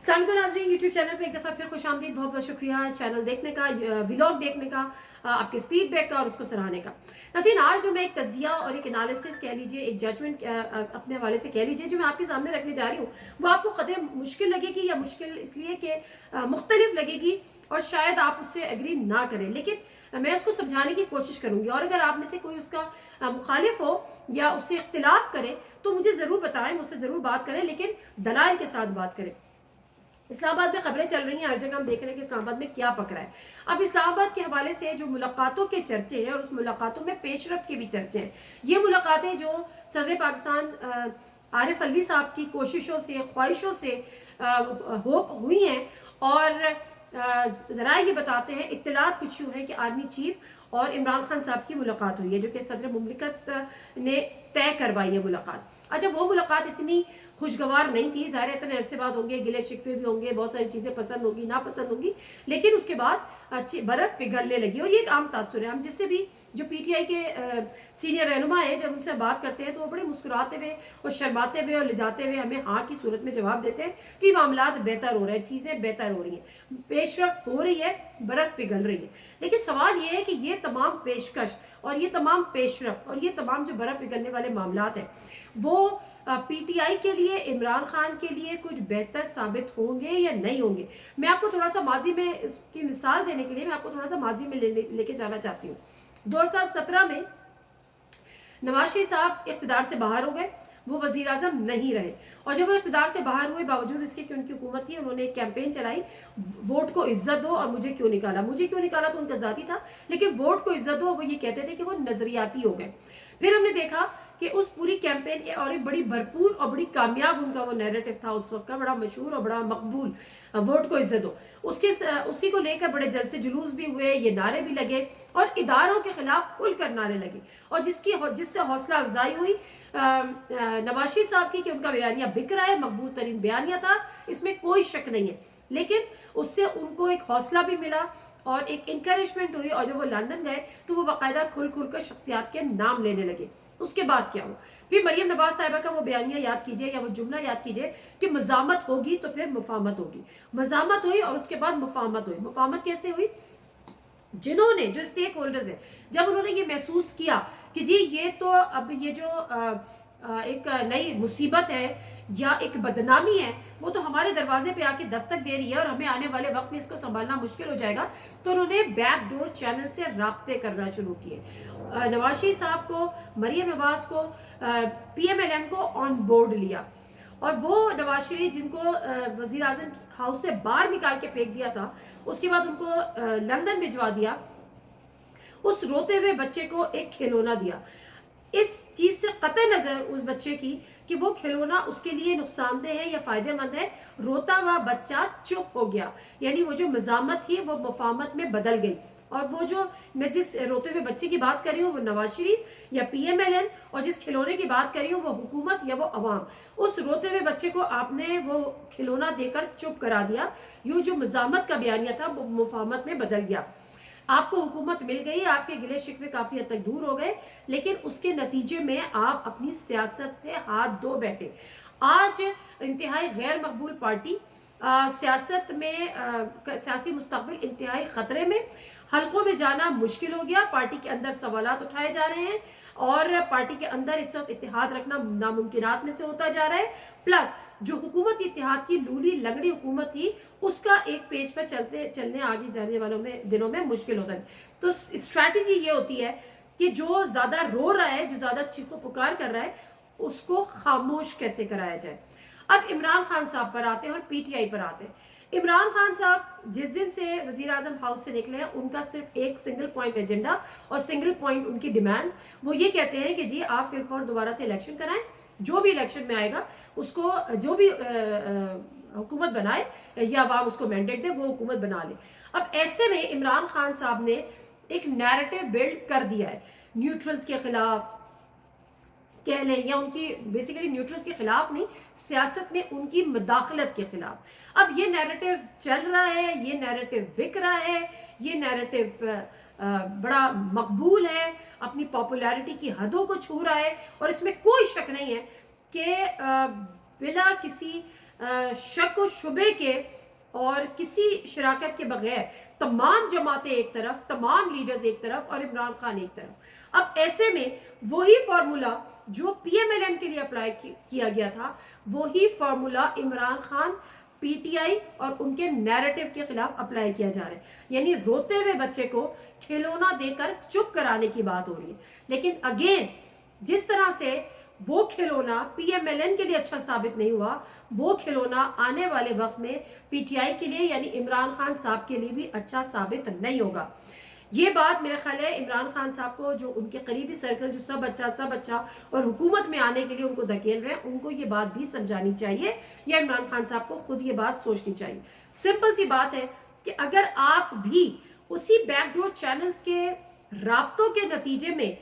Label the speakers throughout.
Speaker 1: सलाम नाज़रीन, YouTube channel पे एक दफ़ा फिर खुशामदीद। बहुत बहुत शुक्रिया चैनल देखने का, व्लॉग देखने का, आपके फीडबैक का और उसको सराहने का। नाज़रीन, आज जो मैं एक तज्जिया और एक एनालिसिस कह लीजिए, एक जजमेंट अपने हवाले से कह लीजिए, जो मैं आपके सामने रखने जा रही हूँ, वो आपको कदर मुश्किल लगेगी, या मुश्किल इसलिए कि मुख्तलिफ लगेगी और शायद आप उससे एग्री ना करें, लेकिन मैं उसको समझाने की कोशिश करूंगी। और अगर आप में से कोई उसका मुखालिफ हो या उससे इख्तिलाफ करे तो मुझे ज़रूर बताएं, मुझसे ज़रूर बात करें, लेकिन दलाइल के साथ बात करें। इस्लामाबाद में खबरें चल रही हैं, हर जगह हम देख रहे हैं कि इस्लामाबाद में क्या पक रहा है। अब इस्लामाबाद के हवाले से जो मुलाकातों के चर्चे हैं और उस मुलाकातों में पेशरफ के भी चर्चे हैं, ये मुलाकातें जो सदर पाकिस्तान आरिफ अलवी साहब की कोशिशों से, ख्वाहिशों से होप हुई हैं। और ज़रा ये बताते हैं, इत्तलात कुछ यूँ है कि आर्मी चीफ और इमरान खान साहब की मुलाकात हुई है, जो कि सदर मुमलिकत ने तय करवाई है मुलाकात। अच्छा, वो मुलाकात इतनी खुशगवार नहीं थी, ज़ाहिर इतने अरसे बाद होंगे, गिले शिकवे भी होंगे, बहुत सारी चीज़ें पसंद होगी, नापसंद होगी, लेकिन उसके बाद बर्फ़ पिघलने लगी। और ये एक आम तासुर है। हम जिससे भी जो पीटीआई के सीनियर रहनुमा हैं, जब उनसे बात करते हैं तो वो बड़े मुस्कुराते हुए और शर्माते हुए और लिजाते हुए हमें हाँ की सूरत में जवाब देते हैं कि मामलात बेहतर हो रहे हैं, चीज़ें बेहतर हो रही हैं, पेशरफ हो रही है, बर्फ़ पिघल रही है। लेकिन सवाल ये है कि ये तमाम पेशकश और ये तमाम पेशरफ और ये तमाम जो बर्फ़ पिघलने वाले मामलात हैं, वो पीटीआई के लिए, इमरान खान के लिए कुछ बेहतर साबित होंगे या नहीं होंगे। मैं आपको थोड़ा सा माजी में इसकी मिसाल देने के लिए मैं आपको थोड़ा सा माजी में लेके जाना चाहती हूँ। 2017 में नवाज शरीफ साहब इख्तिदार से बाहर हो गए, वो वजीर आजम नहीं रहे। और जब वो इख्तिदार से बाहर हुए, बावजूद इसके कि उनकी हुकूमत थी, उन्होंने एक कैंपेन चलाई, वोट को इज्जत दो और मुझे क्यों निकाला। मुझे क्यों निकाला तो उनका जाती था, लेकिन वोट को इज्जत दो, वो ये कहते थे कि वो नजरियाती हो गए। फिर हमने देखा कि उस पूरी कैंपेन और एक बड़ी भरपूर और बड़ी कामयाब उनका वो नैरेटिव था उस वक्त का, बड़ा मशहूर और बड़ा मकबूल, वोट को इज्जत दो। उसी को लेकर बड़े जलसे जुलूस भी हुए, ये नारे भी लगे और इदारों के खिलाफ खुलकर नारे लगे। और जिससे हौसला अफजाई हुई नवाज शरीफ साहब की कि उनका बयानिया बिक रहा है, मकबूल तरीन बयानिया था, इसमें कोई शक नहीं है। लेकिन उससे उनको एक हौसला भी मिला और एक इंकरेजमेंट हुई। और जब वो लंदन गए तो वो बाकायदा खुल कर शख्सियात के नाम लेने लगे। उसके बाद क्या हुआ, फिर मरियम नवाज साहिबा का वो बयानिया याद कीजिए, या वो जुमला याद कीजिए कि मजामत होगी तो फिर मुफाहमत होगी। मजामत हुई और उसके बाद मुफाहमत हुई। मुफाहमत कैसे हुई? जिन्होंने, जो स्टेक होल्डर्स हैं, जब उन्होंने ये महसूस किया कि जी ये तो अब ये जो एक नई मुसीबत है या एक बदनामी है, वो तो हमारे दरवाजे पे आके दस्तक दे रही है और हमें आने वाले वक्त में इसको संभालना मुश्किल हो जाएगा, तो उन्होंने बैकडोर चैनल से राब्ते करना शुरू किए। नवाज शरीफ साहब को, मरियम नवाज को, पीएमएलएन को ऑन बोर्ड लिया। और वो नवाज शरीफ जिनको वजीर आजम हाउस से बाहर निकाल के फेंक दिया था, उसके बाद उनको लंदन भिजवा दिया, उस रोते हुए बच्चे को एक खिलौना दिया। इस चीज से कतई नजर उस बच्चे की कि वो खिलौना उसके लिए नुकसानदेह है या फायदेमंद है, रोता हुआ बच्चा चुप हो गया। यानी वो जो मजामत थी वो मुफाहमत में बदल गई। और वो जो मैं जिस रोते हुए बच्चे की बात कर रही हूँ वो नवाज शरीफ या पीएमएलएन, और जिस खिलौने की बात कर रही हूँ वो हुकूमत या वो अवाम। उस रोते हुए बच्चे को आपने वो खिलौना देकर चुप करा दिया। यूं जो मजामत का बयानिया था वो मुफाहमत में बदल गया। आपको हुकूमत मिल गई, आपके गिले शिकवे काफी हद तक दूर हो गए, लेकिन उसके नतीजे में आप अपनी सियासत से हाथ धो बैठे। आज इंतहाई गैर मकबूल पार्टी, सियासत में सियासी मुस्तकबिल इंतहाई खतरे में, हलकों में जाना मुश्किल हो गया, पार्टी के अंदर सवालात उठाए जा रहे हैं और पार्टी के अंदर इस वक्त इत्तेहाद रखना नामुमकिनात में से होता जा रहा है। प्लस जो हुकूमत इत्तेहाद की लूली लंगड़ी हुकूमत थी, उसका एक पेज पर चलने आगे जाने वालों में दिनों में मुश्किल होता है। तो स्ट्रैटेजी ये होती है कि जो ज्यादा रो रहा है, जो ज्यादा चीखो पुकार कर रहा है, उसको खामोश कैसे कराया जाए। अब इमरान खान साहब पर आते हैं और पीटीआई पर आते हैं। इमरान खान साहब जिस दिन से वजीर आजम हाउस से निकले हैं, उनका सिर्फ एक सिंगल पॉइंट एजेंडा और सिंगल पॉइंट उनकी डिमांड, वो ये कहते हैं कि जी आप फिर और दोबारा से इलेक्शन कराएं, जो भी इलेक्शन में आएगा उसको, जो भी हुकूमत बनाए या अवाम उसको मैंडेट दे, वो हुकूमत बना ले। अब ऐसे में इमरान खान साहब ने एक नैरेटिव बिल्ड कर दिया है, न्यूट्रल्स के खिलाफ कह लें, या उनकी बेसिकली न्यूट्रल्स के खिलाफ नहीं, सियासत में उनकी मदाखलत के खिलाफ। अब ये नैरेटिव चल रहा है, ये नैरेटिव बिक रहा है, ये नैरेटिव बड़ा मकबूल है, अपनी पॉपुलैरिटी की हदों को छू रहा है। और इसमें कोई शक नहीं है कि बिला किसी शक व शुबे के और किसी शराकत के बगैर तमाम जमातें एक तरफ, तमाम लीडर्स एक तरफ और इमरान खान एक तरफ। अब ऐसे में वही फार्मूला जो पीएमएलएन के लिए अप्लाई किया गया था, वही फार्मूला इमरान खान, पीटीआई और उनके नैरेटिव के खिलाफ अप्लाई किया जा रहा है। यानी रोते हुए बच्चे को खिलौना देकर चुप कराने की बात हो रही है। लेकिन अगेन, जिस तरह से वो खिलौना पीएमएलएन के लिए अच्छा साबित नहीं हुआ, वो खिलौना आने वाले वक्त में पीटीआई के लिए यानी इमरान खान साहब के लिए भी अच्छा साबित नहीं होगा। ये बात मेरा ख्याल है इमरान खान साहब को, जो उनके करीबी सर्कल जो सब अच्छा और हुकूमत में आने के लिए उनको धकेल रहे हैं, उनको ये बात भी समझानी चाहिए या इमरान खान साहब को खुद ये बात सोचनी चाहिए। सिंपल सी बात है कि अगर आप भी उसी बैकडोर चैनल्स के राब्तों के नतीजे में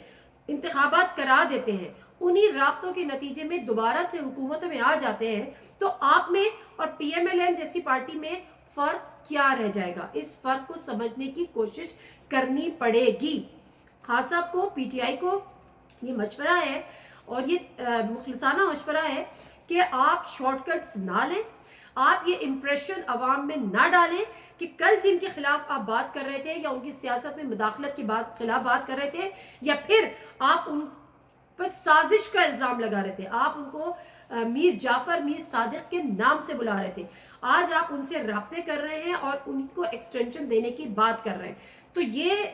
Speaker 1: इंतखाबात करा देते हैं, उन्हीं राब्तों के नतीजे में दोबारा से हुकूमत में आ जाते हैं, तो आप में और पीएमएलएन जैसी पार्टी में फर्क क्या रह जाएगा? इस फर्क को समझने की कोशिश करनी पड़ेगी। खान साहब को, पीटीआई को ये मशवरा है और ये मुखलिसाना मशवरा है कि आप शॉर्टकट्स ना लें, आप ये इंप्रेशन अवाम में ना डालें कि कल जिनके खिलाफ आप बात कर रहे थे या उनकी सियासत में मुदाखलत के खिलाफ बात कर रहे थे, या फिर आप उन पर साजिश का इल्जाम लगा रहे थे, आप उनको मीर जाफर, मीर सादिक के नाम से बुला रहे थे, आज आप उनसे राब्ते कर रहे हैं और उनको एक्सटेंशन देने की बात कर रहे हैं। तो ये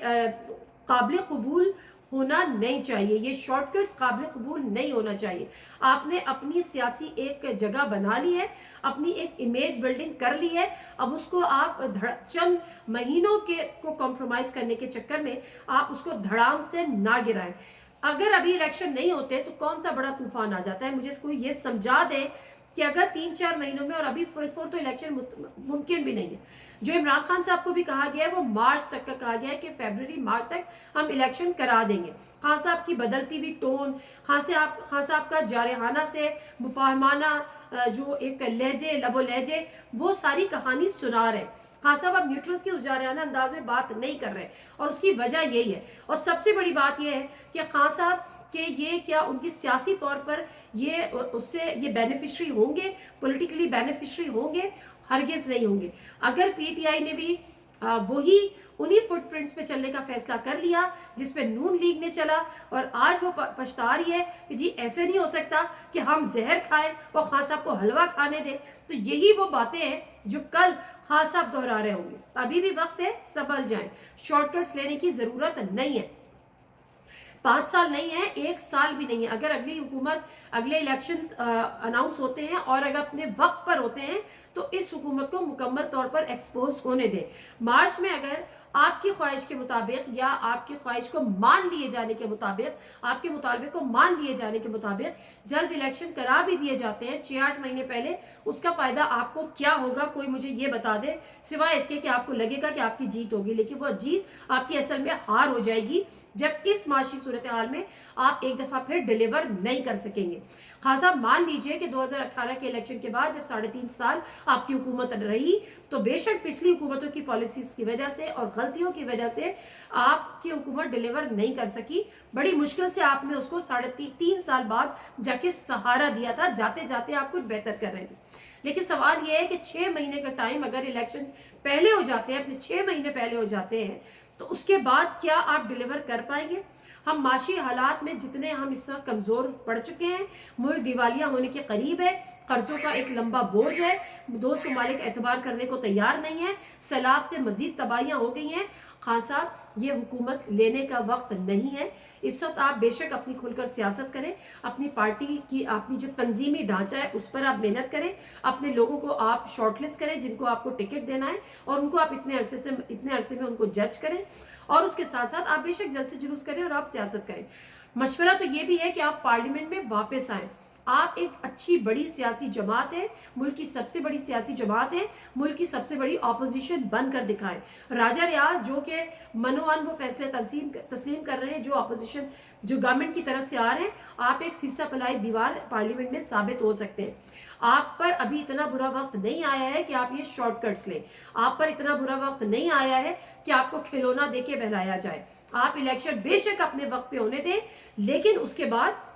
Speaker 1: काबिल कबूल होना नहीं चाहिए, ये शॉर्टकट्स काबिल कबूल नहीं होना चाहिए। आपने अपनी सियासी एक जगह बना ली है, अपनी एक इमेज बिल्डिंग कर ली है, अब उसको आप चंद महीनों के को कॉम्प्रोमाइज करने के चक्कर में आप उसको धड़ाम से ना गिराएं। अगर अभी इलेक्शन नहीं होते तो कौन सा बड़ा तूफान आ जाता है, मुझे इसको ये समझा दे कि अगर 3-4 महीनों में, और अभी फिर तो इलेक्शन मुमकिन भी नहीं है, जो इमरान खान साहब को भी कहा गया है वो मार्च तक का कहा गया है कि फरवरी मार्च तक हम इलेक्शन करा देंगे। खान साहब की बदलती हुई टोन, खान साहब का जारहाना से मुफाहमाना जो एक लहजे, लबो लहजे, वो सारी कहानी सुना रहे। खान साहब अब न्यूट्रल की उस जारहाना अंदाज में बात नहीं कर रहे और उसकी वजह यही है। और सबसे बड़ी बात यह है कि खान साहब के ये क्या उनकी सियासी तौर पर ये उससे ये बेनिफिशरी होंगे, पॉलिटिकली बेनिफिशरी होंगे? हरगिज नहीं होंगे। अगर पीटीआई ने भी वही उन्हीं फुटप्रिंट्स पे चलने का फैसला कर लिया जिस पे नून लीग ने चला, और आज वो पछता रही है कि जी ऐसे नहीं हो सकता कि हम जहर खाएं और खान साहब को हलवा खाने दें, तो यही वो बातें हैं जो कल खान साहब दोहरा रहे होंगे। अभी भी वक्त है, संभल जाएं, शॉर्टकट्स लेने की जरूरत नहीं है। 5 साल नहीं है, 1 साल भी नहीं है। अगर अगली हुकूमत, अगले इलेक्शंस अनाउंस होते हैं और अगर अपने वक्त पर होते हैं तो इस हुकूमत को मुकम्मल तौर पर एक्सपोज होने दें। मार्च में अगर आपकी ख्वाहिश के मुताबिक या आपकी ख्वाहिश को मान लिए जाने के मुताबिक, आपके मुतालबे को मान लिए जाने के मुताबिक जल्द इलेक्शन करा भी दिए जाते हैं 6-8 महीने पहले, उसका फायदा आपको क्या होगा? कोई मुझे ये बता दे, सिवाय इसके कि आपको लगेगा कि आपकी जीत होगी, लेकिन वो जीत आपकी असल में हार हो जाएगी जब इस माशी सूरत हाल में आप एक दफा फिर डिलीवर नहीं कर सकेंगे। खान साहब, मान लीजिए कि 2018 के इलेक्शन के बाद जब 3.5 साल आपकी हुकूमत रही, तो बेशक पिछली हुकूमतों की पॉलिसीज की वजह से और गलतियों की वजह से आपकी हुकूमत डिलीवर नहीं कर सकी। बड़ी मुश्किल से आपने उसको 3.5 साल बाद जाके सहारा दिया था, जाते जाते आप कुछ बेहतर कर रहे थे। लेकिन सवाल यह है कि 6 महीने का टाइम अगर इलेक्शन पहले हो जाते हैं, अपने 6 महीने पहले हो जाते हैं, तो उसके बाद क्या आप डिलीवर कर पाएंगे? हम माशी हालात में जितने हम इस वक्त कमजोर पड़ चुके हैं, मुल्क दिवालिया होने के करीब है, कर्जों का एक लंबा बोझ है, दोस्त ममालिक एतबार करने को तैयार नहीं है, सैलाब से मजीद तबाहियां हो गई हैं। खान साहब, ये हुकूमत लेने का वक्त नहीं है। इस वक्त आप बेशक अपनी खुलकर सियासत करें, अपनी पार्टी की अपनी जो तंजीमी ढांचा है उस पर आप मेहनत करें, अपने लोगों को आप शॉर्टलिस्ट करें जिनको आपको टिकट देना है, और उनको आप इतने अरसे में उनको जज करें, और उसके साथ साथ आप बेशक जल्द से जुलूस करें और आप सियासत करें। मशवरा तो ये भी है कि आप पार्लियामेंट में वापस आएं। आप एक अच्छी बड़ी सियासी जमात है, मुल्क की सबसे बड़ी सियासी जमात है, मुल्क की सबसे बड़ी ऑपोजिशन बनकर दिखाएं। राजा रियाज जो कि मनोअन वो फैसले तस्लीम कर रहे हैं जो ऑपोजिशन, जो गवर्नमेंट की तरफ से आ रहे हैं, आप एक सीसा पलाई दीवार पार्लियामेंट में साबित हो सकते हैं। आप पर अभी इतना बुरा वक्त नहीं आया है कि आप ये शॉर्टकट्स लें, आप पर इतना बुरा वक्त नहीं आया है कि आपको खिलौना देके बहलाया जाए। आप इलेक्शन बेशक अपने वक्त पे होने दें, लेकिन उसके बाद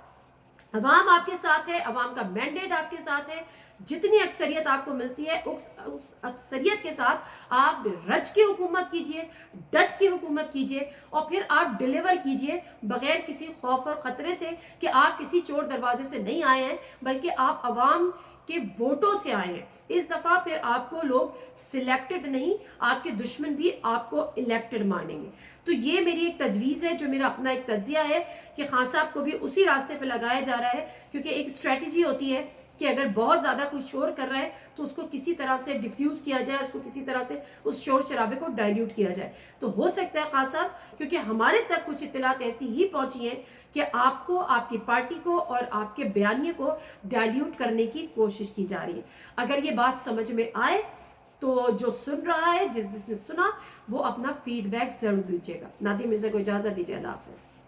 Speaker 1: अवाम आपके साथ है, अवाम का मैंडेट आपके साथ है। जितनी अक्सरियत आपको मिलती है उस अक्सरियत के साथ आप रज के हुकूमत कीजिए, डट के हुकूमत कीजिए और फिर आप डिलीवर कीजिए बगैर किसी खौफ और ख़तरे से कि आप किसी चोर दरवाजे से नहीं आए हैं, बल्कि आप अवाम के वोटों से आए हैं। इस दफ़ा फिर आपको लोग सिलेक्टेड नहीं, आपके दुश्मन भी आपको इलेक्टेड मानेंगे। तो ये मेरी एक तजवीज़ है, जो मेरा अपना एक तज्जिया है कि खान साहब को भी उसी रास्ते पे लगाया जा रहा है, क्योंकि एक स्ट्रेटजी होती है कि अगर बहुत ज़्यादा कोई शोर कर रहा है तो उसको किसी तरह से डिफ्यूज़ किया जाए, उसको किसी तरह से उस शोर शराबे को डाइल्यूट किया जाए। तो हो सकता है खान साहब, क्योंकि हमारे तक कुछ इत्तलात ऐसी ही पहुंची हैं कि आपको, आपकी पार्टी को और आपके बयानिए को डाइल्यूट करने की कोशिश की जा रही है। अगर ये बात समझ में आए तो जो सुन रहा है, जिसने सुना, वो अपना फीडबैक जरूर दीजिएगा। नादिम मिर्जा को इजाज़त दीजिए। अल्लाह हाफ़िज़।